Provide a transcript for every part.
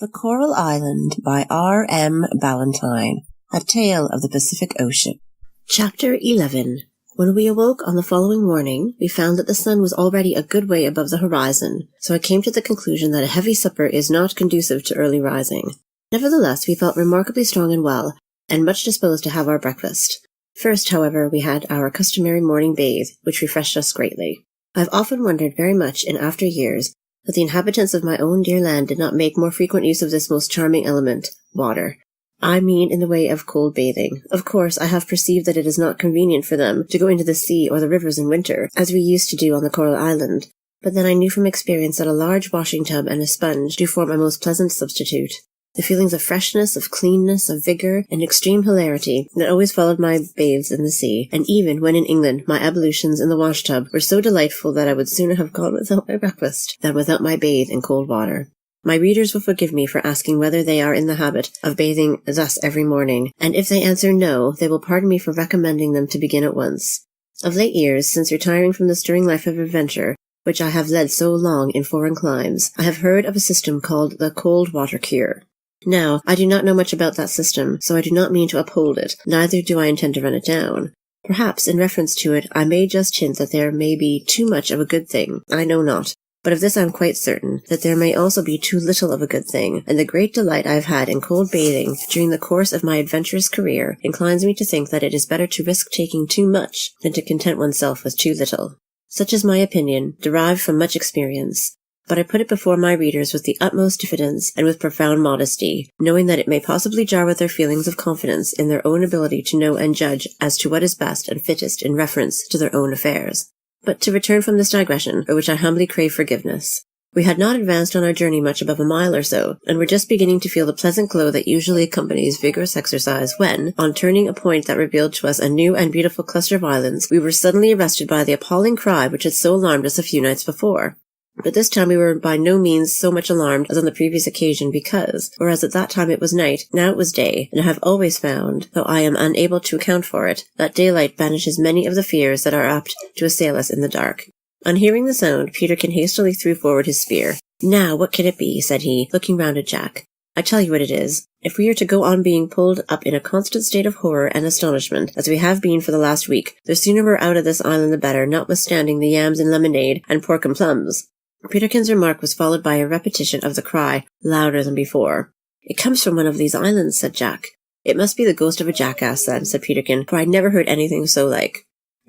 The Coral Island by R. M. Ballantyne, A Tale of the Pacific Ocean. Chapter 11. When we awoke on the following morning, we found that the sun was already a good way above the horizon, so I came to the conclusion that a heavy supper is not conducive to early rising. Nevertheless, we felt remarkably strong and well, and much disposed to have our breakfast. First, however, we had our customary morning bathe, which refreshed us greatly. I have often wondered very much in after years that the inhabitants of my own dear land did not make more frequent use of this most charming element, water. I mean in the way of cold bathing. Of course, I have perceived that it is not convenient for them to go into the sea or the rivers in winter, as we used to do on the Coral Island, but then I knew from experience that a large washing tub and a sponge do form a most pleasant substitute. The feelings of freshness, of cleanness, of vigour, and extreme hilarity that always followed my bathes in the sea, and even when in England my ablutions in the wash-tub were so delightful that I would sooner have gone without my breakfast than without my bathe in cold water. My readers will forgive me for asking whether they are in the habit of bathing thus every morning, and if they answer no, they will pardon me for recommending them to begin at once. Of late years, since retiring from the stirring life of adventure, which I have led so long in foreign climes, I have heard of a system called the cold water cure. Now, I do not know much about that system, so I do not mean to uphold it, neither do I intend to run it down. Perhaps, in reference to it, I may just hint that there may be too much of a good thing. I know not. But of this I am quite certain, that there may also be too little of a good thing, and the great delight I have had in cold bathing during the course of my adventurous career inclines me to think that it is better to risk taking too much than to content oneself with too little. Such is my opinion, derived from much experience. But I put it before my readers with the utmost diffidence and with profound modesty, knowing that it may possibly jar with their feelings of confidence in their own ability to know and judge as to what is best and fittest in reference to their own affairs. But to return from this digression, for which I humbly crave forgiveness. We had not advanced on our journey much above a mile or so, and were just beginning to feel the pleasant glow that usually accompanies vigorous exercise when, on turning a point that revealed to us a new and beautiful cluster of islands, we were suddenly arrested by the appalling cry which had so alarmed us a few nights before. But this time we were by no means so much alarmed as on the previous occasion because, whereas at that time it was night, now it was day, and I have always found, though I am unable to account for it, that daylight banishes many of the fears that are apt to assail us in the dark. On hearing the sound, Peterkin hastily threw forward his spear. "Now, what can it be?" said he, looking round at Jack. "I tell you what it is. If we are to go on being pulled up in a constant state of horror and astonishment, as we have been for the last week, the sooner we're out of this island the better, notwithstanding the yams and lemonade and pork and plums." Peterkin's remark was followed by a repetition of the cry, louder than before. "It comes from one of these islands," said Jack. "It must be the ghost of a jackass, then," said Peterkin, "for I never heard anything so like."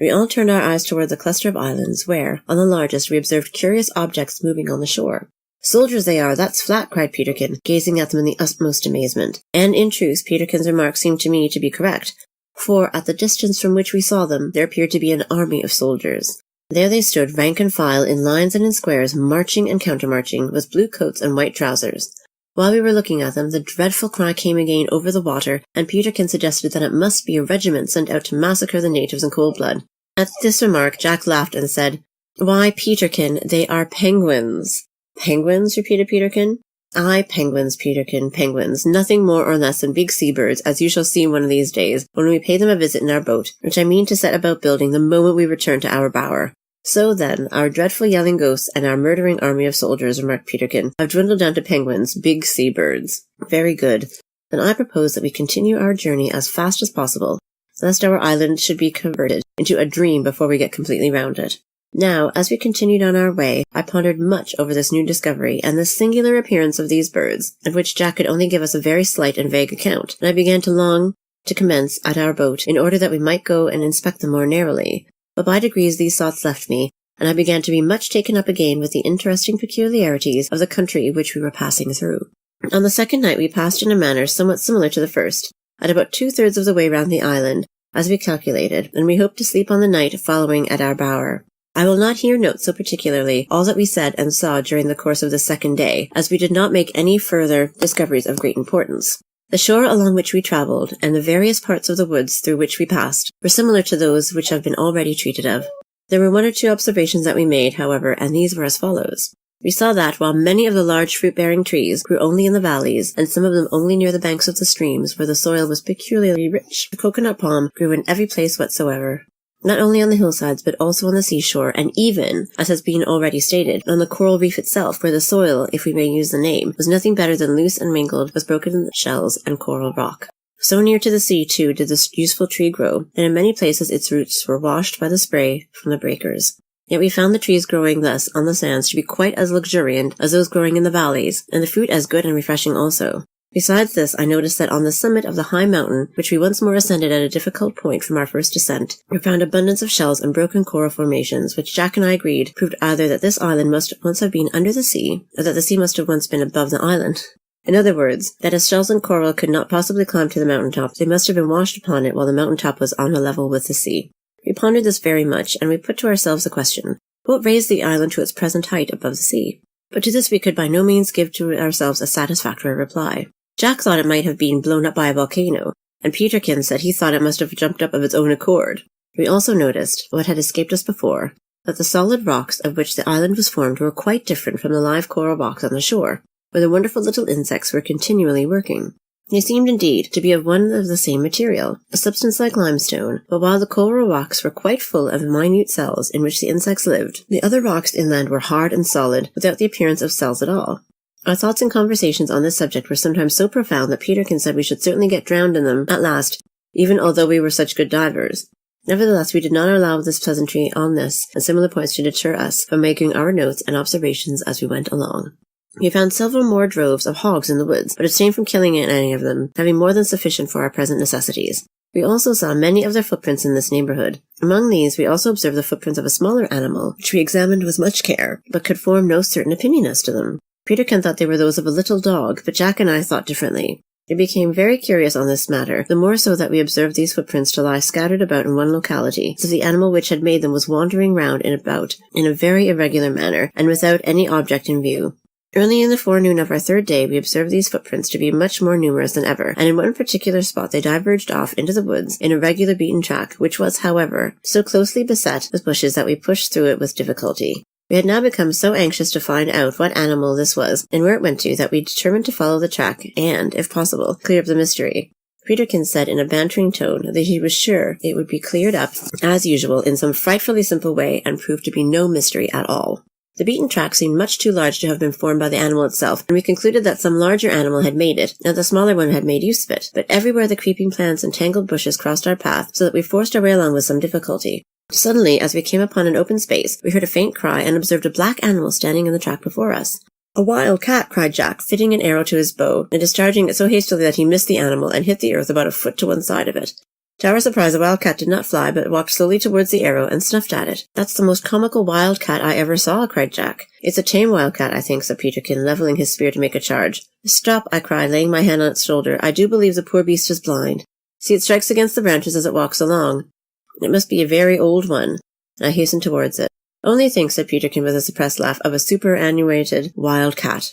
We all turned our eyes toward the cluster of islands, where, on the largest, we observed curious objects moving on the shore. "Soldiers they are, that's flat," cried Peterkin, gazing at them in the utmost amazement. And in truth, Peterkin's remark seemed to me to be correct, for at the distance from which we saw them, there appeared to be an army of soldiers. There they stood, rank and file, in lines and in squares, marching and countermarching, with blue coats and white trousers. While we were looking at them, the dreadful cry came again over the water, and Peterkin suggested that it must be a regiment sent out to massacre the natives in cold blood. At this remark, Jack laughed and said, "Why, Peterkin, they are penguins." "Penguins?" repeated Peterkin. "Aye, penguins, Peterkin, penguins, nothing more or less than big seabirds, as you shall see one of these days, when we pay them a visit in our boat, which I mean to set about building the moment we return to our bower." "So then, our dreadful yelling ghosts and our murdering army of soldiers," remarked Peterkin, "have dwindled down to penguins, big seabirds." "Very good. Then I propose that we continue our journey as fast as possible, lest our island should be converted into a dream before we get completely round it." Now, as we continued on our way, I pondered much over this new discovery and the singular appearance of these birds, of which Jack could only give us a very slight and vague account, and I began to long to commence at our boat, in order that we might go and inspect them more narrowly. But by degrees these thoughts left me, and I began to be much taken up again with the interesting peculiarities of the country which we were passing through. On the second night we passed in a manner somewhat similar to the first, at about 2/3 of the way round the island, as we calculated, and we hoped to sleep on the night following at our bower. I will not here note so particularly all that we said and saw during the course of the second day, as we did not make any further discoveries of great importance. The shore along which we travelled, and the various parts of the woods through which we passed, were similar to those which have been already treated of. There were one or two observations that we made, however, and these were as follows. We saw that, while many of the large fruit-bearing trees grew only in the valleys, and some of them only near the banks of the streams where the soil was peculiarly rich, the coconut palm grew in every place whatsoever. not only on the hillsides but also on the seashore, and even, as has been already stated, on the coral reef itself, where the soil, if we may use the name, was nothing better than loose and mingled with broken shells and coral rock. So near to the sea, too, did this useful tree grow, and in many places its roots were washed by the spray from the breakers. Yet we found the trees growing thus on the sands to be quite as luxuriant as those growing in the valleys, and the fruit as good and refreshing also. Besides this, I noticed that on the summit of the high mountain, which we once more ascended at a difficult point from our first descent, we found abundance of shells and broken coral formations, which Jack and I agreed proved either that this island must once have been under the sea, or that the sea must have once been above the island. In other words, that as shells and coral could not possibly climb to the mountaintop, they must have been washed upon it while the mountaintop was on a level with the sea. We pondered this very much, and we put to ourselves the question, what raised the island to its present height above the sea? But to this we could by no means give to ourselves a satisfactory reply. Jack thought it might have been blown up by a volcano, and Peterkin said he thought it must have jumped up of its own accord. We also noticed, what had escaped us before, that the solid rocks of which the island was formed were quite different from the live coral rocks on the shore, where the wonderful little insects were continually working. They seemed indeed to be of one of the same material, a substance like limestone, but while the coral rocks were quite full of minute cells in which the insects lived, the other rocks inland were hard and solid, without the appearance of cells at all. Our thoughts and conversations on this subject were sometimes so profound that Peterkin said we should certainly get drowned in them at last, even although we were such good divers. Nevertheless, we did not allow this pleasantry on this and similar points to deter us from making our notes and observations as we went along. We found several more droves of hogs in the woods, but abstained from killing any of them, having more than sufficient for our present necessities. We also saw many of their footprints in this neighborhood. Among these, we also observed the footprints of a smaller animal, which we examined with much care, but could form no certain opinion as to them. Peterkin thought they were those of a little dog, but Jack and I thought differently. We became very curious on this matter, the more so that we observed these footprints to lie scattered about in one locality, as if the animal which had made them was wandering round and about in a very irregular manner, and without any object in view. Early in the forenoon of our third day, we observed these footprints to be much more numerous than ever, and in one particular spot they diverged off into the woods in a regular beaten track, which was, however, so closely beset with bushes that we pushed through it with difficulty. We had now become so anxious to find out what animal this was, and where it went to, that we determined to follow the track, and, if possible, clear up the mystery. Peterkin said in a bantering tone that he was sure it would be cleared up, as usual, in some frightfully simple way, and proved to be no mystery at all. The beaten track seemed much too large to have been formed by the animal itself, and we concluded that some larger animal had made it, and that the smaller one had made use of it, but everywhere the creeping plants and tangled bushes crossed our path, so that we forced our way along with some difficulty. Suddenly, as we came upon an open space, we heard a faint cry and observed a black animal standing in the track before us. "A wild cat!" cried Jack, fitting an arrow to his bow, and discharging it so hastily that he missed the animal and hit the earth about a foot to one side of it. To our surprise, the wild cat did not fly, but walked slowly towards the arrow and snuffed at it. "That's the most comical wild cat I ever saw," cried Jack. "It's a tame wild cat, I think," said Peterkin, levelling his spear to make a charge. "Stop," I cried, laying my hand on its shoulder. "I do believe the poor beast is blind. See, it strikes against the branches as it walks along. It must be a very old one." And I hastened towards it. "Only think," said Peterkin with a suppressed laugh, "of a superannuated wild cat."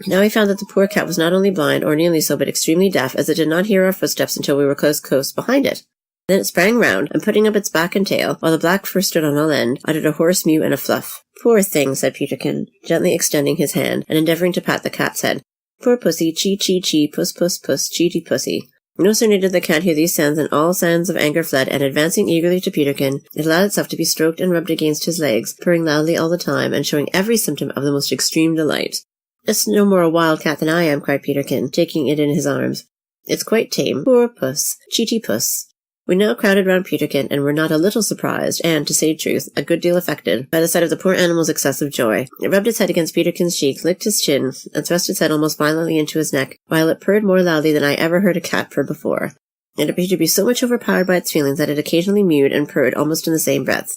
Now we found that the poor cat was not only blind, or nearly so, but extremely deaf, as it did not hear our footsteps until we were close behind it. Then it sprang round, and putting up its back and tail, while the black fur stood on all end, uttered a hoarse mew and a fluff. "Poor thing," said Peterkin, gently extending his hand, and endeavouring to pat the cat's head. "Poor pussy, chee-chee-chee, puss-puss-puss, cheety-pussy." No sooner did the cat hear these sounds than all signs of anger fled, and advancing eagerly to Peterkin, it allowed itself to be stroked and rubbed against his legs, purring loudly all the time, and showing every symptom of the most extreme delight. "It's no more a wild cat than I am," cried Peterkin, taking it in his arms. "It's quite tame. Poor puss, cheety-puss." We now crowded round Peterkin, and were not a little surprised, and, to say truth, a good deal affected, by the sight of the poor animal's excessive joy. It rubbed its head against Peterkin's cheek, licked his chin, and thrust its head almost violently into his neck, while it purred more loudly than I ever heard a cat purr before. It appeared to be so much overpowered by its feelings that it occasionally mewed and purred almost in the same breath.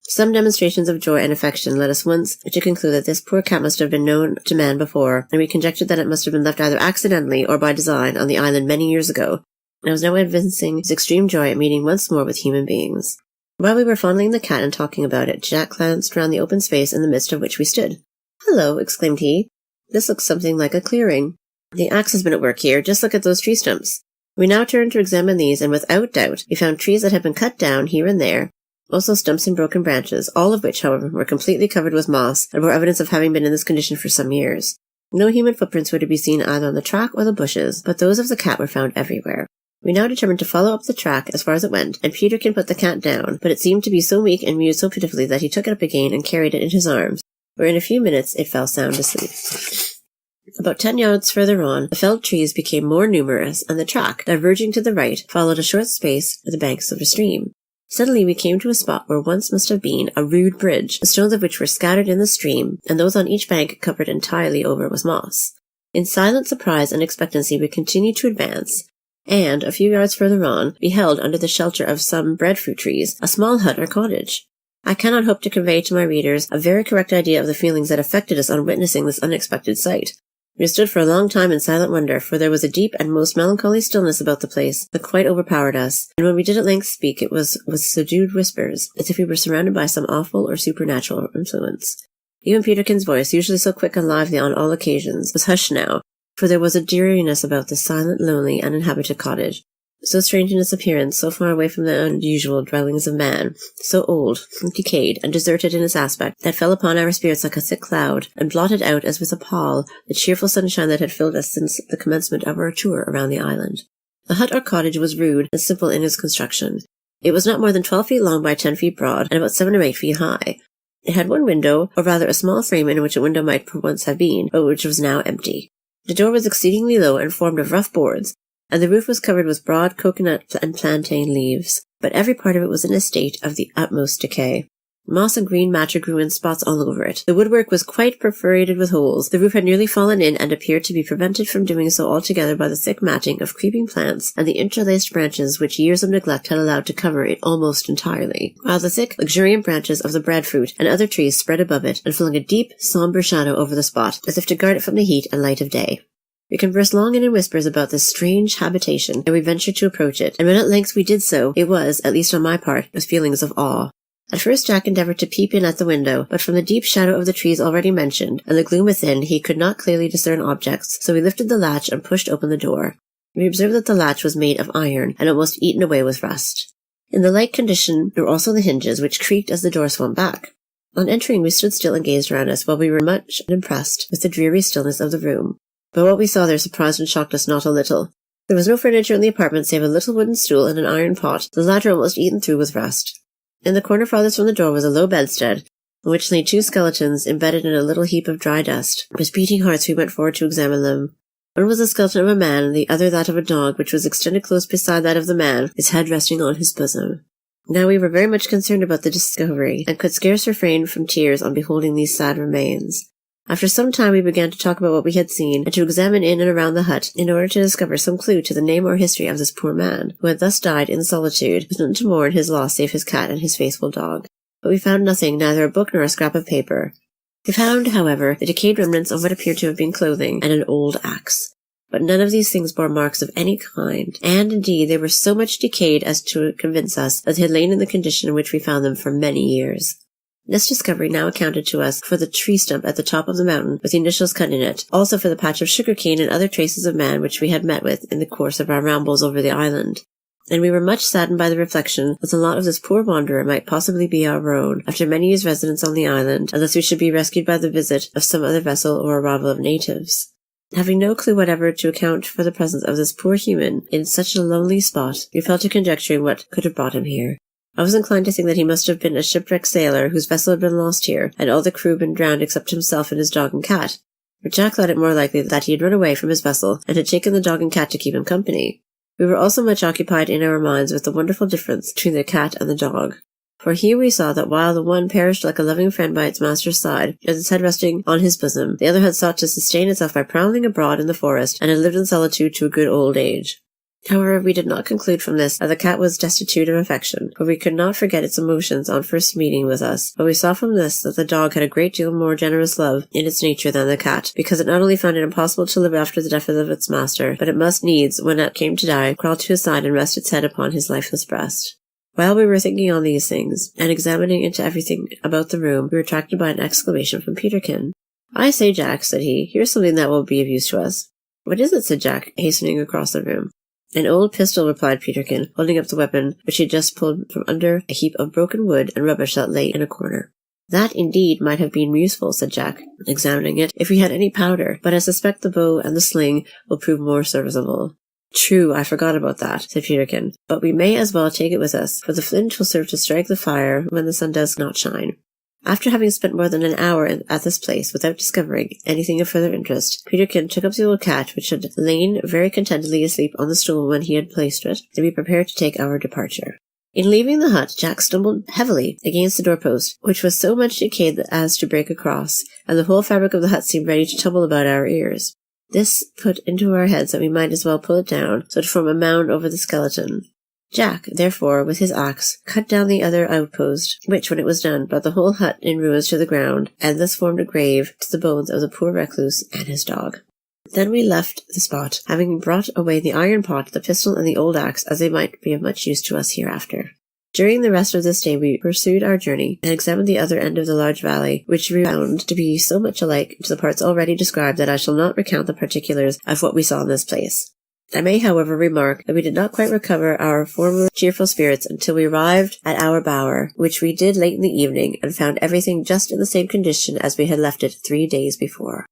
Some demonstrations of joy and affection led us once to conclude that this poor cat must have been known to man before, and we conjectured that it must have been left either accidentally or by design on the island many years ago, and was now evincing his extreme joy at meeting once more with human beings. While we were fondling the cat and talking about it, Jack glanced round the open space in the midst of which we stood. "Hello," exclaimed he. "This looks something like a clearing. The axe has been at work here. Just look at those tree stumps." We now turned to examine these, and without doubt we found trees that had been cut down here and there, also stumps and broken branches, all of which, however, were completely covered with moss, and bore evidence of having been in this condition for some years. No human footprints were to be seen either on the track or the bushes, but those of the cat were found everywhere. We now determined to follow up the track as far as it went, and Peterkin put the cat down, but it seemed to be so weak and mewed so pitifully that he took it up again and carried it in his arms, where in a few minutes it fell sound asleep. About 10 yards further on, the felled trees became more numerous, and the track, diverging to the right, followed a short space to the banks of a stream. Suddenly we came to a spot where once must have been a rude bridge, the stones of which were scattered in the stream, and those on each bank covered entirely over with moss. In silent surprise and expectancy we continued to advance, and, a few yards further on, beheld under the shelter of some breadfruit trees a small hut or cottage. I cannot hope to convey to my readers a very correct idea of the feelings that affected us on witnessing this unexpected sight. We stood for a long time in silent wonder, for there was a deep and most melancholy stillness about the place that quite overpowered us, and when we did at length speak it was with subdued whispers, as if we were surrounded by some awful or supernatural influence. Even Peterkin's voice, usually so quick and lively on all occasions, was hushed now, for there was a dreariness about this silent, lonely, uninhabited cottage, so strange in its appearance, so far away from the unusual dwellings of man, so old, decayed, and deserted in its aspect, that fell upon our spirits like a thick cloud, and blotted out as with a pall the cheerful sunshine that had filled us since the commencement of our tour around the island. The hut or cottage was rude and simple in its construction. It was not more than 12 feet long by 10 feet broad, and about 7 or 8 feet high. It had one window, or rather a small frame in which a window might once have been, but which was now empty. The door was exceedingly low and formed of rough boards, and the roof was covered with broad coconut and plantain leaves, but every part of it was in a state of the utmost decay. Moss and green matter grew in spots all over it. The woodwork was quite perforated with holes. The roof had nearly fallen in and appeared to be prevented from doing so altogether by the thick matting of creeping plants and the interlaced branches which years of neglect had allowed to cover it almost entirely, while the thick, luxuriant branches of the breadfruit and other trees spread above it and flung a deep, sombre shadow over the spot, as if to guard it from the heat and light of day. We conversed long and in whispers about this strange habitation, and we ventured to approach it, and when at length we did so, it was, at least on my part, with feelings of awe. At first Jack endeavoured to peep in at the window, but from the deep shadow of the trees already mentioned, and the gloom within, he could not clearly discern objects, so we lifted the latch and pushed open the door. We observed that the latch was made of iron, and almost eaten away with rust. In the like condition were also the hinges, which creaked as the door swung back. On entering we stood still and gazed around us, while we were much impressed with the dreary stillness of the room. But what we saw there surprised and shocked us not a little. There was no furniture in the apartment save a little wooden stool and an iron pot, the latter almost eaten through with rust. In the corner farthest from the door was a low bedstead, on which lay 2 skeletons embedded in a little heap of dry dust. With beating hearts we went forward to examine them. One was the skeleton of a man, and the other that of a dog, which was extended close beside that of the man, his head resting on his bosom. Now we were very much concerned about the discovery, and could scarce refrain from tears on beholding these sad remains. After some time we began to talk about what we had seen, and to examine in and around the hut, in order to discover some clue to the name or history of this poor man, who had thus died in solitude, with none to mourn his loss save his cat and his faithful dog. But we found nothing, neither a book nor a scrap of paper. We found, however, the decayed remnants of what appeared to have been clothing, and an old axe. But none of these things bore marks of any kind, and indeed they were so much decayed as to convince us that they had lain in the condition in which we found them for many years. This discovery now accounted to us for the tree stump at the top of the mountain with the initials cut in it, also for the patch of sugar cane and other traces of man which we had met with in the course of our rambles over the island. And we were much saddened by the reflection that the lot of this poor wanderer might possibly be our own, after many years' residence on the island, unless we should be rescued by the visit of some other vessel or arrival of natives. Having no clue whatever to account for the presence of this poor human in such a lonely spot, we fell to conjecturing what could have brought him here. I was inclined to think that he must have been a shipwrecked sailor whose vessel had been lost here, and all the crew been drowned except himself and his dog and cat. But Jack thought it more likely that he had run away from his vessel, and had taken the dog and cat to keep him company. We were also much occupied in our minds with the wonderful difference between the cat and the dog. For here we saw that while the one perished like a loving friend by its master's side, with its head resting on his bosom, the other had sought to sustain itself by prowling abroad in the forest, and had lived in solitude to a good old age. However, we did not conclude from this that the cat was destitute of affection, for we could not forget its emotions on first meeting with us, but we saw from this that the dog had a great deal more generous love in its nature than the cat, because it not only found it impossible to live after the death of its master, but it must needs, when it came to die, crawl to his side and rest its head upon his lifeless breast. While we were thinking on these things, and examining into everything about the room, we were attracted by an exclamation from Peterkin. "I say, Jack," said he, "here's something that will be of use to us." "What is it?" said Jack, hastening across the room. "An old pistol," replied Peterkin, holding up the weapon which he had just pulled from under a heap of broken wood and rubbish that lay in a corner. "That, indeed, might have been useful," said Jack, examining it, "if we had any powder, but I suspect the bow and the sling will prove more serviceable." "True, I forgot about that," said Peterkin, "but we may as well take it with us, for the flint will serve to strike the fire when the sun does not shine." After having spent more than an hour at this place without discovering anything of further interest, Peterkin took up the old cat, which had lain very contentedly asleep on the stool when he had placed it, and we prepared to take our departure. In leaving the hut, Jack stumbled heavily against the doorpost, which was so much decayed as to break across, and the whole fabric of the hut seemed ready to tumble about our ears. This put into our heads that we might as well pull it down, so to form a mound over the skeleton. Jack, therefore, with his axe, cut down the other outpost, which, when it was done, brought the whole hut in ruins to the ground, and thus formed a grave to the bones of the poor recluse and his dog. Then we left the spot, having brought away the iron pot, the pistol, and the old axe, as they might be of much use to us hereafter. During the rest of this day we pursued our journey, and examined the other end of the large valley, which we found to be so much alike to the parts already described that I shall not recount the particulars of what we saw in this place. I may, however, remark that we did not quite recover our former cheerful spirits until we arrived at our bower, which we did late in the evening, and found everything just in the same condition as we had left it 3 days before.